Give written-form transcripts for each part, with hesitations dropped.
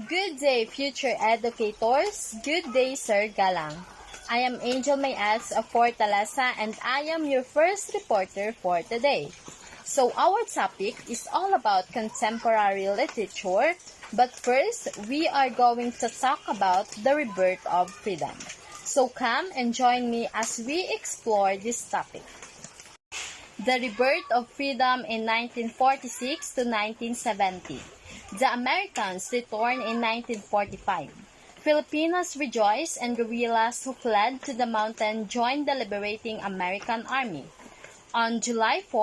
Good day, future educators. Good day, Sir Galang. I am Angel Mayas of FORTALEZA and I am your first reporter for today. So our topic is all about contemporary literature, but first we are going to talk about the rebirth of freedom. So come and join me as we explore this topic. The rebirth of freedom in 1946 to 1970. The Americans returned in 1945. Filipinos rejoiced and guerrillas who fled to the mountain joined the liberating American army. On July 4,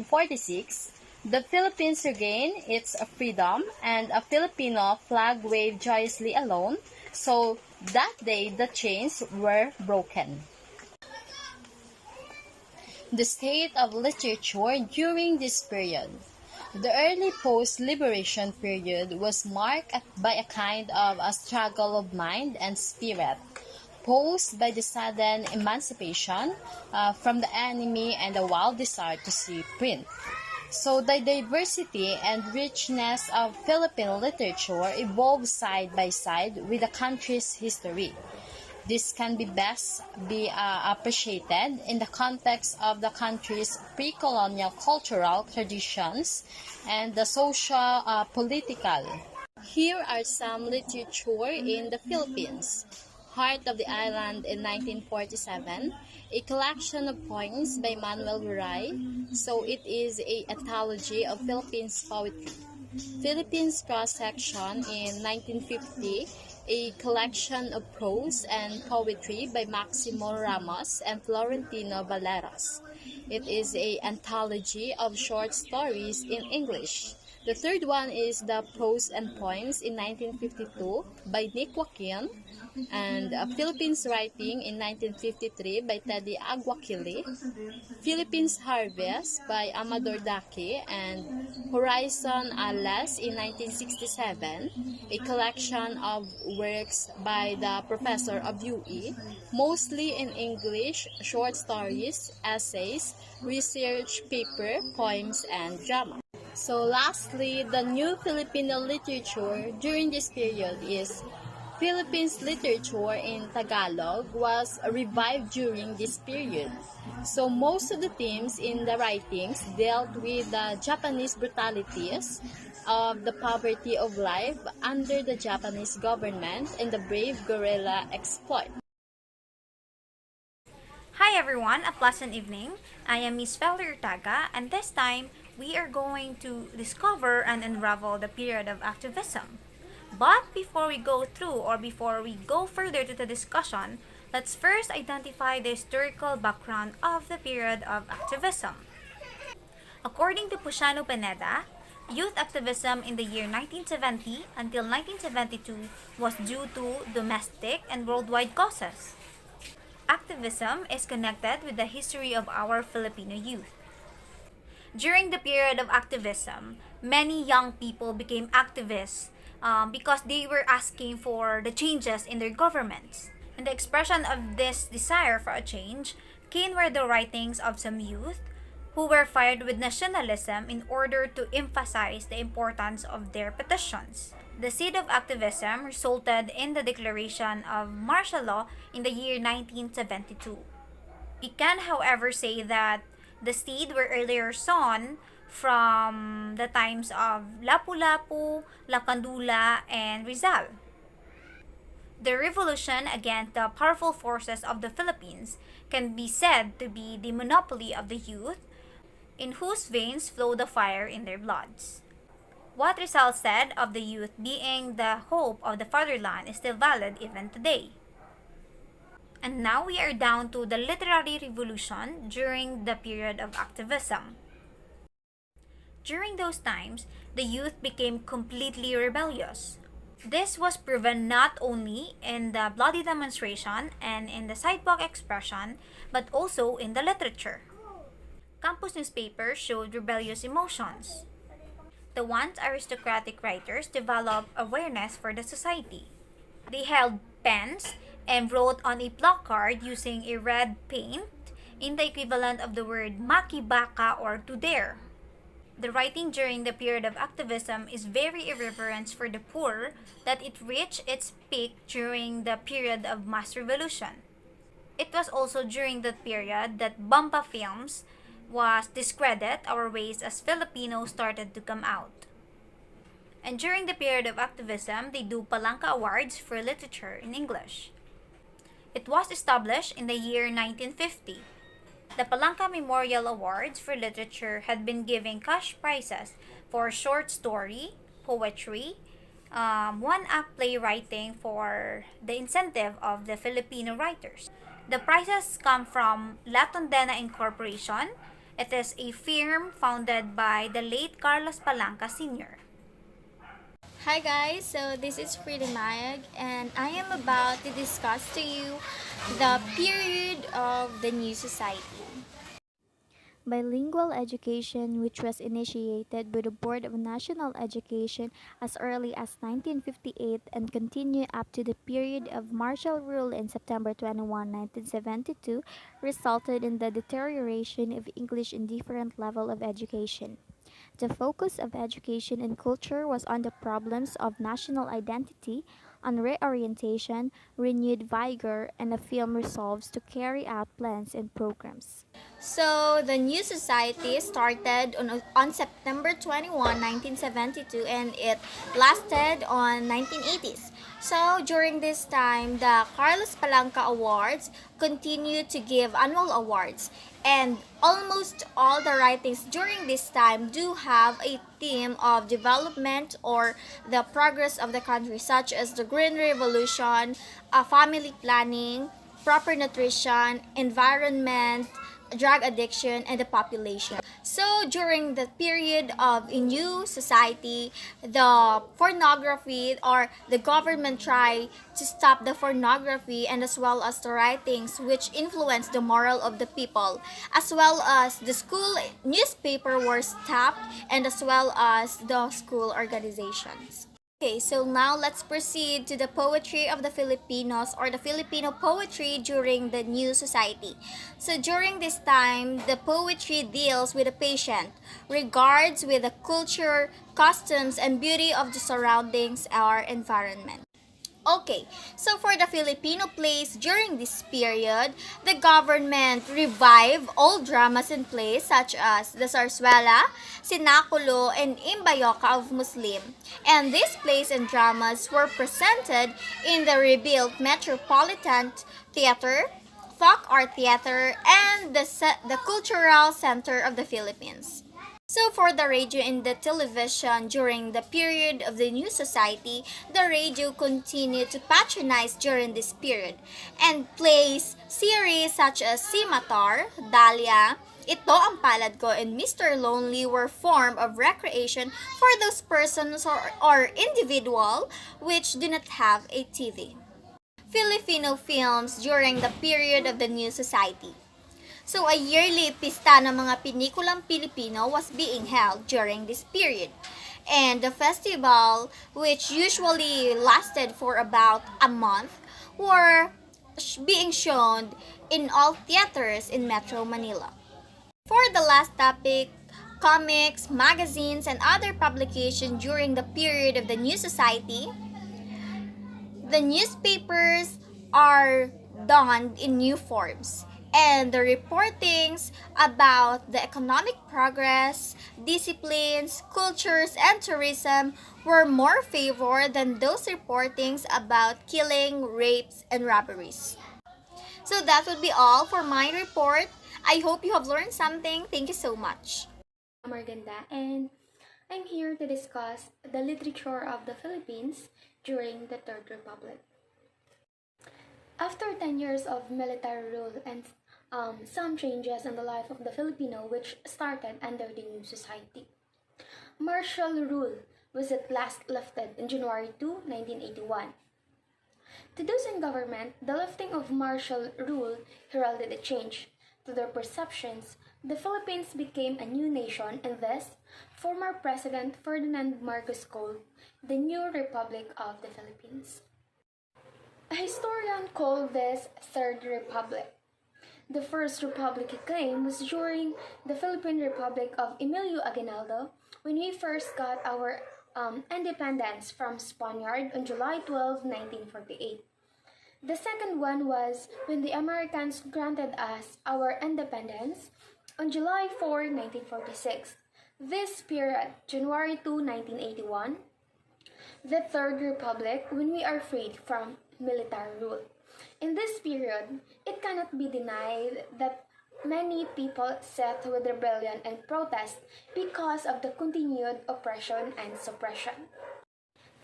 1946, the Philippines regained its freedom and a Filipino flag waved joyously alone, so that day the chains were broken. The state of literature during this period. The early post-liberation period was marked by a kind of a struggle of mind and spirit, posed by the sudden emancipation from the enemy and the wild desire to see print. So the diversity and richness of Philippine literature evolved side by side with the country's history. This can best be appreciated in the context of the country's pre-colonial cultural traditions and the social political. Here are some literature in the Philippines. Heart of the Island in 1947, a collection of poems by Manuel Buray, so it is a anthology of Philippines poetry. Philippines Cross-Section in 1950, a collection of prose and poetry by Maximo Ramos and Florentino Valeros. It is an anthology of short stories in English. The third one is the Prose and Poems in 1952 by Nick Joaquin, and Philippines Writing in 1953 by Teddy Aguaquili, Philippines Harvest by Amador Daki, and Horizon Alas in 1967, a collection of works by the professor of UE, mostly in English, short stories, essays, research paper, poems, and drama. So lastly, the new Filipino literature during this period is Philippines literature in Tagalog was revived during this period. So most of the themes in the writings dealt with the Japanese brutalities of the poverty of life under the Japanese government and the brave guerrilla exploit. Hi everyone, a pleasant evening. I am Miss FELLY and this time we are going to discover and unravel the period of activism. But before we go further to the discussion, let's first identify the historical background of the period of activism. According to Pusiano Pineda, youth activism in the year 1970 until 1972 was due to domestic and worldwide causes. Activism is connected with the history of our Filipino youth. During the period of activism, many young people became activists because they were asking for the changes in their governments. And the expression of this desire for a change came with the writings of some youth who were fired with nationalism in order to emphasize the importance of their petitions. The seed of activism resulted in the declaration of martial law in the year 1972. We can, however, say that the seed were earlier sown from the times of Lapu-Lapu, Lacandula, and Rizal. The revolution against the powerful forces of the Philippines can be said to be the monopoly of the youth, in whose veins flow the fire in their bloods. What Rizal said of the youth being the hope of the fatherland is still valid even today. And now we are down to the literary revolution during the period of activism. During those times, the youth became completely rebellious. This was proven not only in the bloody demonstration and in the sidewalk expression, but also in the literature. Campus newspapers showed rebellious emotions. The once aristocratic writers developed awareness for the society. They held pens and wrote on a placard using a red paint in the equivalent of the word makibaka or to dare. The writing during the period of activism is very irreverent for the poor that it reached its peak during the period of mass revolution. It was also during that period that Bamba films was discredited or raised as Filipinos started to come out. And during the period of activism, they do Palanca Awards for literature in English. It was established in the year 1950. The Palanca Memorial Awards for Literature had been giving cash prizes for short story, poetry, one-act playwriting for the incentive of the Filipino writers. The prizes come from La Tondena Incorporation. It is a firm founded by the late Carlos Palanca Sr. Hi guys, so this is MAYAG and I am about to discuss to you the period of the new society. Bilingual education, which was initiated by the Board of National Education as early as 1958 and continued up to the period of martial rule in September 21, 1972, resulted in the deterioration of English in different level of education. The focus of education and culture was on the problems of national identity, on reorientation, renewed vigor, and a film resolves to carry out plans and programs. So, the new society started on September 21, 1972, and it lasted on 1980s. So, during this time, the Carlos Palanca Awards continued to give annual awards. And almost all the writings during this time do have a theme of development or the progress of the country, such as the Green Revolution, family planning, proper nutrition, environment, drug addiction, and the population. So during the period of a new society, the pornography or the government tried to stop the pornography and as well as the writings which influence the moral of the people, as well as the school newspaper were stopped and as well as the school organizations. Okay, so now let's proceed to the poetry of the Filipinos or the Filipino poetry during the new society. So during this time, the poetry deals with the patient, regards with the culture, customs, and beauty of the surroundings or environment. Okay, so for the Filipino plays during this period, the government revived old dramas and plays such as the Zarzuela, Sinakulo, and Imbayoka of Muslim. And these plays and dramas were presented in the rebuilt Metropolitan Theater, Folk Art Theater, and the Cultural Center of the Philippines. So for the radio and the television during the period of the new society, the radio continued to patronize during this period and plays series such as Si Matar, Dahlia, Ito Ang Palad Ko, and Mr. Lonely were form of recreation for those persons or individual which do not have a TV. Filipino films during the period of the new society. So a yearly pista ng mga pinikulang Pilipino was being held during this period. And the festival, which usually lasted for about a month, were being shown in all theaters in Metro Manila. For the last topic, comics, magazines, and other publications during the period of the new society, the newspapers are done in new forms. And the reportings about the economic progress, disciplines, cultures, and tourism were more favored than those reportings about killing, rapes, and robberies. So that would be all for my report. I hope you have learned something. Thank you so much. Amorganda, and I'm here to discuss the literature of the Philippines during the Third Republic. After 10 years of military rule and some changes in the life of the Filipino which started under the new society, martial rule was at last lifted in January 2, 1981. To those in government, the lifting of martial rule heralded a change. To their perceptions, the Philippines became a new nation and thus, former President Ferdinand Marcos called the new Republic of the Philippines. A historian called this Third Republic. The first republic he claimed was during the Philippine Republic of Emilio Aguinaldo when we first got our independence from Spaniard on July 12, 1948. The second one was when the Americans granted us our independence on July 4, 1946. This period, January 2, 1981, the Third Republic when we are freed from military rule. In this period, it cannot be denied that many people set with rebellion and protest because of the continued oppression and suppression.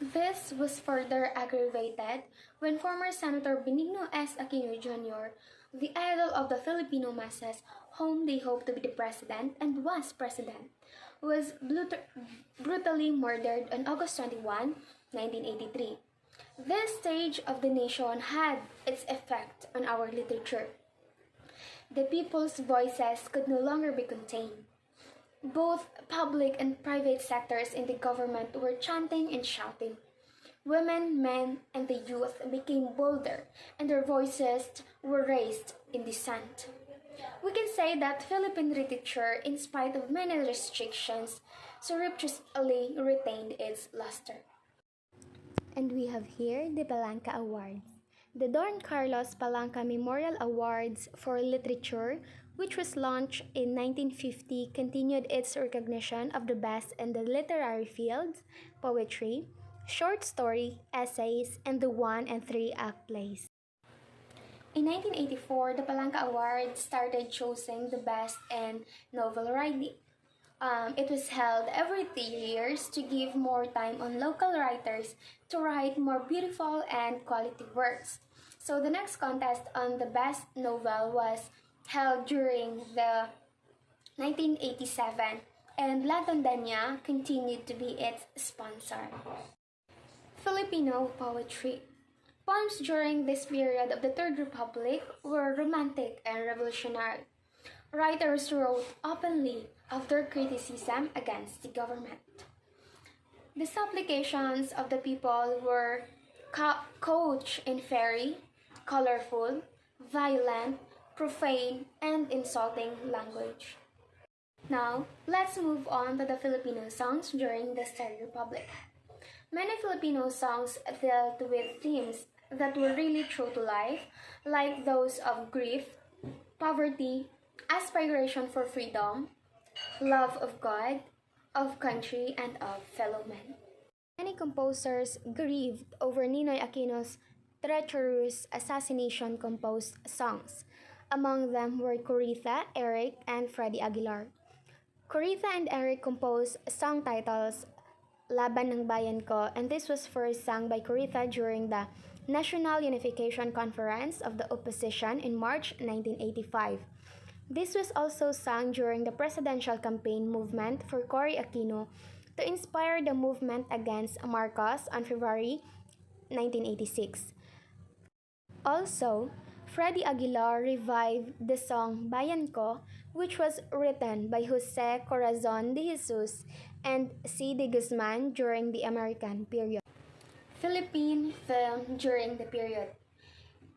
This was further aggravated when former Senator Benigno S. Aquino Jr., the idol of the Filipino masses, whom they hoped to be the president and was president, was brutally murdered on August 21, 1983. This stage of the nation had its effect on our literature. The people's voices could no longer be contained. Both public and private sectors in the government were chanting and shouting. Women, men, and the youth became bolder, and their voices were raised in dissent. We can say that Philippine literature, in spite of many restrictions, surreptitiously retained its luster. And we have here the Palanca Awards. The Don Carlos Palanca Memorial Awards for Literature, which was launched in 1950, continued its recognition of the best in the literary fields, poetry, short story, essays, and the 1- and 3-act plays. In 1984, the Palanca Awards started choosing the best in novel writing. It was held every 3 years to give more time on local writers to write more beautiful and quality works. So the next contest on the best novel was held during the 1987, and La Tondena continued to be its sponsor. Filipino poetry. Poems during this period of the Third Republic were romantic and revolutionary. Writers wrote openly of their criticism against the government. The supplications of the people were couched in fairy, colorful, violent, profane, and insulting language. Now, let's move on to the Filipino songs during the Third Republic. Many Filipino songs dealt with themes that were really true to life, like those of grief, poverty, aspiration for freedom, love of God, of country, and of fellow men. Many composers grieved over Ninoy Aquino's treacherous assassination composed songs. Among them were Coritha, Eric, and Freddie Aguilar. Coritha and Eric composed song titles Laban ng Bayan Ko, and this was first sung by Coritha during the National Unification Conference of the Opposition in March 1985. This was also sung during the presidential campaign movement for Cory Aquino to inspire the movement against Marcos on February 1986. Also, Freddie Aguilar revived the song Bayan Ko, which was written by Jose Corazon de Jesus and C. de Guzman during the American period. Philippine film during the period.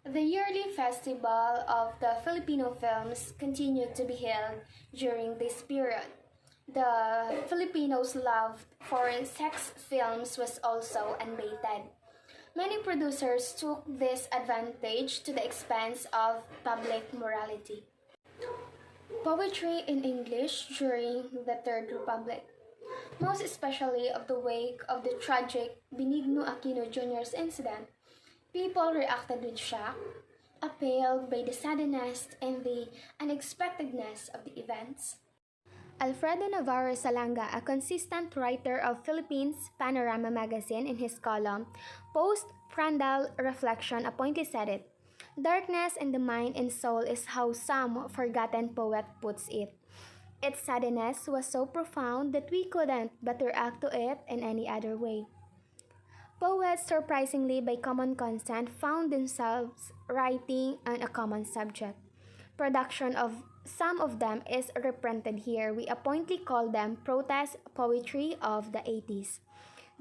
The yearly festival of the Filipino films continued to be held during this period. The Filipinos' love for sex films was also unabated. Many producers took this advantage to the expense of public morality. Poetry in English during the Third Republic. Most especially of the wake of the tragic Benigno Aquino Jr.'s incident, people reacted with shock, appalled by the suddenness and the unexpectedness of the events. Alfredo Navarro Salanga, a consistent writer of Philippines Panorama magazine, in his column, Post-Prandial Reflection, appointly said it, "Darkness in the mind and soul is how some forgotten poet puts it. Its sadness was so profound that we couldn't but react to it in any other way." Poets, surprisingly by common consent, found themselves writing on a common subject. Production of some of them is reprinted here. We appointly call them protest poetry of the 80s.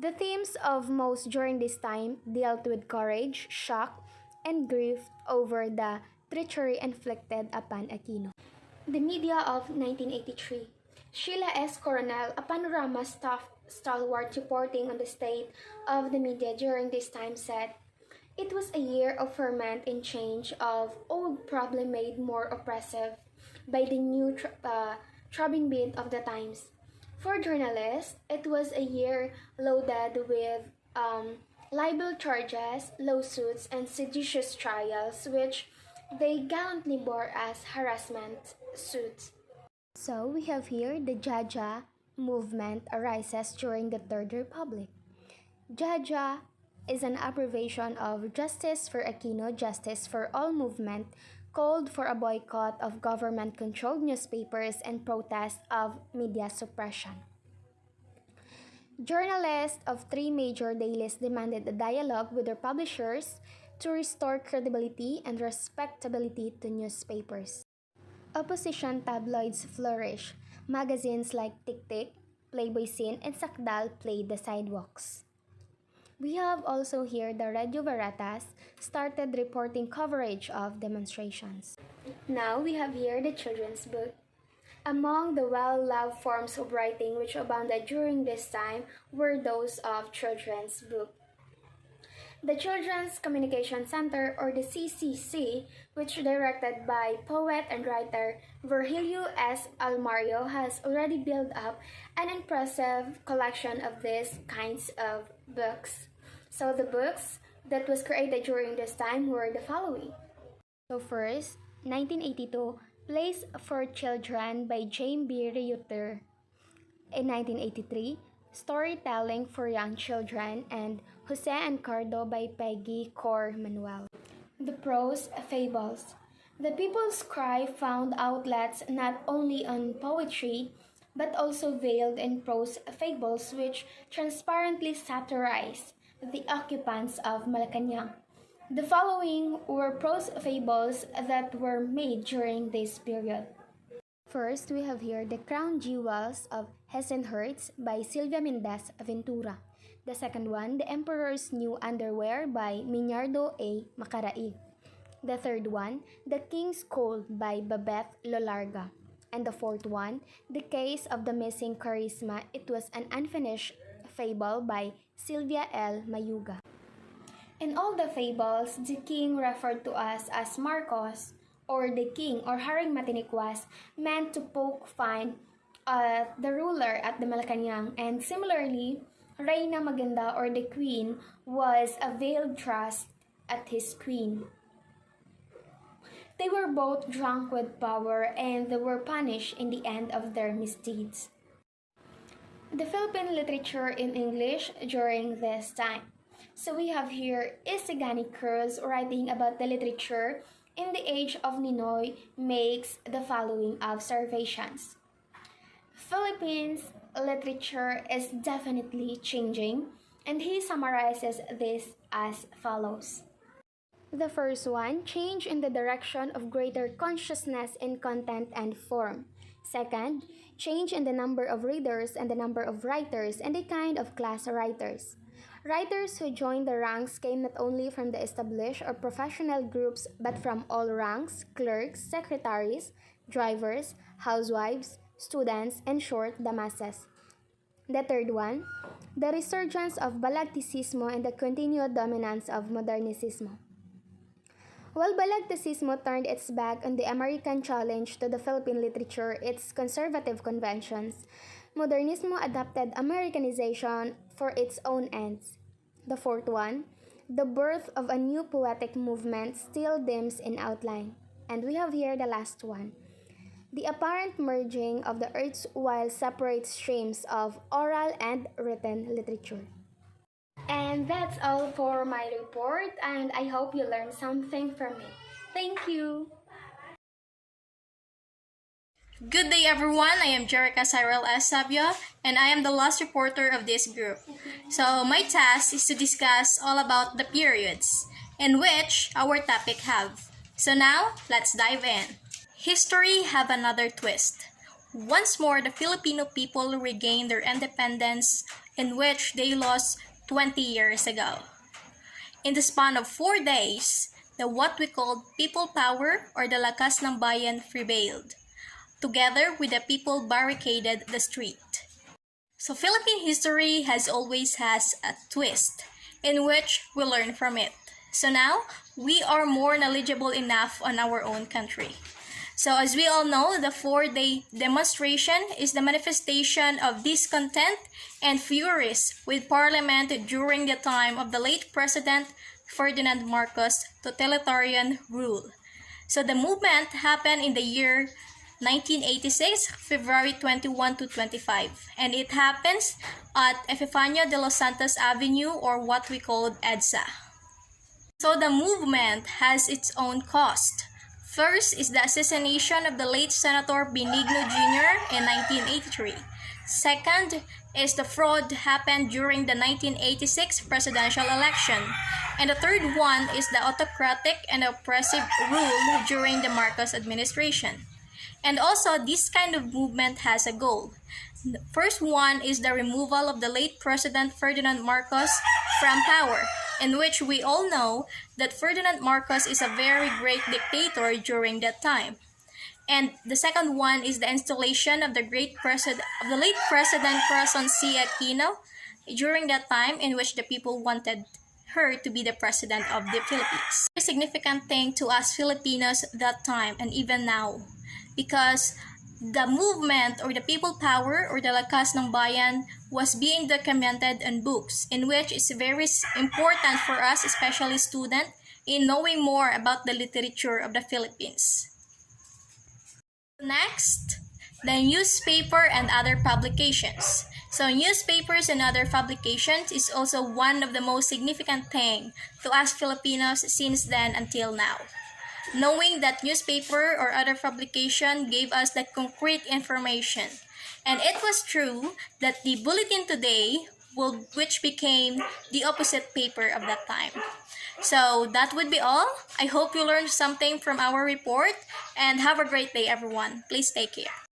The themes of most during this time dealt with courage, shock, and grief over the treachery inflicted upon Aquino. The media of 1983. Sheila S. Coronel, a panorama stalwart reporting on the state of the media during this time, said, "It was a year of ferment and change, of old problem made more oppressive by the new throbbing beat of the times. For journalists, it was a year loaded with libel charges, lawsuits, and seditious trials, which they gallantly bore as harassment suits." So we have here the Jaja movement arises during the Third Republic. Jaja is an abbreviation of Justice for Aquino, Justice for All movement, called for a boycott of government-controlled newspapers and protest of media suppression. Journalists of three major dailies demanded a dialogue with their publishers to restore credibility and respectability to newspapers. Opposition tabloids flourish. Magazines like Tik Tik, Playboy Scene, and Sakdal played the sidewalks. We have also here the Radio Veritas started reporting coverage of demonstrations. Now we have here the children's book. Among the well-loved forms of writing which abounded during this time were those of children's book. The Children's Communication Center, or the CCC, which directed by poet and writer Virgilio S. Almario, has already built up an impressive collection of these kinds of books. So the books that was created during this time were the following. So first, 1982, Place for Children by James B. Reuter. In 1983, Storytelling for Young Children and Jose Encardo by Peggy Cor Manuel. The Prose Fables. The People's Cry found outlets not only on poetry, but also veiled in prose fables which transparently satirized the occupants of Malacanang. The following were prose fables that were made during this period. First, we have here The Crown Jewels of Hesenherz by Silvia Mendez Ventura. The second one, The Emperor's New Underwear by Miñardo A. Macaraig. The third one, The King's Cold by Babette Lolarga. And the fourth one, The Case of the Missing Charisma. It was an unfinished fable by Sylvia L. Mayuga. In all the fables, the king referred to us as Marcos, or the king or Haring Matinikwas, meant to poke fun at the ruler at the Malacanang, and similarly, Reina Maganda, or the queen, was a veiled trust at his queen. They were both drunk with power, and they were punished in the end of their misdeeds. The Philippine literature in English during this time. So we have here Isigani Cruz writing about the literature in the age of Ninoy makes the following observations. Philippines literature is definitely changing, and he summarizes this as follows. The first one, change in the direction of greater consciousness in content and form. Second, change in the number of readers and the number of writers and the kind of class writers. Writers who joined the ranks came not only from the established or professional groups but from all ranks, clerks, secretaries, drivers, housewives, students, and short, the masses. The third one, the resurgence of Balagticismo and the continued dominance of Modernicismo. While Balagticismo turned its back on the American challenge to the Philippine literature, its conservative conventions, Modernismo adopted Americanization for its own ends. The fourth one, the birth of a new poetic movement still dims in outline. And we have here the last one, the apparent merging of the erstwhile separate streams of oral and written literature. And that's all for my report, and I hope you learned something from it. Thank you! Good day everyone, I am JERECHA CYREL as SABIO, and I am the last reporter of this group. So my task is to discuss all about the periods, in which our topic have. So now, let's dive in. History have another twist. Once more, the Filipino people regained their independence, in which they lost 20 years ago. In the span of 4 days, the what we called people power or the lakas ng bayan prevailed, together with the people barricaded the street. So Philippine history has a twist in which we learn from it. So now we are more knowledgeable enough on our own country. So as we all know, the 4-day demonstration is the manifestation of discontent and furies with Parliament during the time of the late President Ferdinand Marcos' totalitarian rule. So the movement happened in the year 1986, February 21 to 25, and it happens at Epifanio de los Santos Avenue, or what we called EDSA. So the movement has its own cost. First is the assassination of the late Senator Benigno Jr. in 1983. Second is the fraud happened during the 1986 presidential election. And the third one is the autocratic and oppressive rule during the Marcos administration. And also, this kind of movement has a goal. The first one is the removal of the late President Ferdinand Marcos from power, in which we all know that Ferdinand Marcos is a very great dictator during that time. And the second one is the installation of the late President Corazon C. Aquino during that time, in which the people wanted her to be the president of the Philippines. A significant thing to us Filipinos that time and even now, because the movement or the people power or the lakas ng bayan was being documented in books, in which it's very important for us, especially students, in knowing more about the literature of the Philippines. Next, the newspaper and other publications. So newspapers and other publications is also one of the most significant thing to us Filipinos since then until now. Knowing that newspaper or other publication gave us the concrete information. And it was true that the Bulletin Today, which became the opposite paper of that time. So that would be all. I hope you learned something from our report, and have a great day everyone. Please take care.